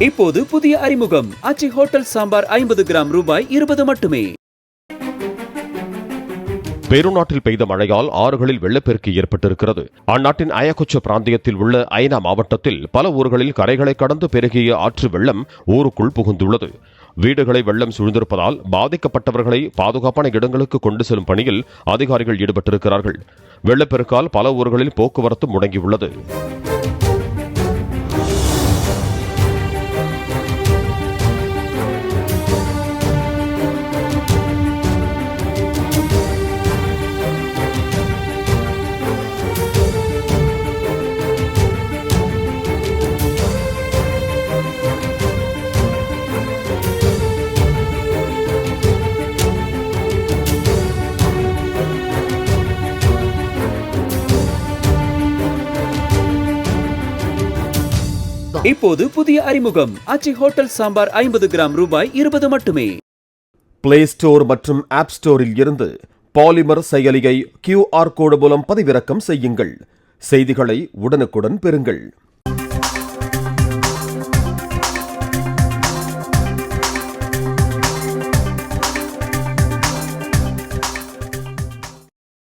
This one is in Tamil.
இப்போது புதிய அறிமுகம் ஆச்சி ஹோட்டல் சாம்பார் 50 கிராம் ரூபாய் 20 மட்டுமே. பெரு நாட்டில் பெய்த மழையால் ஆறுகளில் வெள்ளப்பெருக்கு ஏற்பட்டிருக்கிறது. அந்நாட்டின் அயகுச்ச பிராந்தியத்தில் உள்ள ஐனா மாவட்டத்தில் பல ஊர்களில் கரைகளை கடந்து பெருகிய ஆற்று வெள்ளம் ஊருக்குள் புகுந்துள்ளது. வீடுகளை வெள்ளம் சூழ்ந்திருப்பதால் பாதிக்கப்பட்டவர்களை பாதுகாப்பான இடங்களுக்கு கொண்டு செல்லும் பணியில் அதிகாரிகள் ஈடுபட்டிருக்கிறார்கள். வெள்ளப்பெருக்கால் பல ஊர்களில் போக்குவரத்து முடங்கியுள்ளது. இப்போது புதிய அறிமுகம் ஆச்சி ஹோட்டல் சாம்பார் 50 கிராம் ரூபாய் 20 மட்டுமே. பிளே ஸ்டோர் மற்றும் ஆப் ஸ்டோரில் இருந்து பாலிமர் செயலியை QR கோடு மூலம் பதிவிறக்கம் செய்யுங்கள். செய்திகளை உடனுக்குடன் பெறுங்கள்.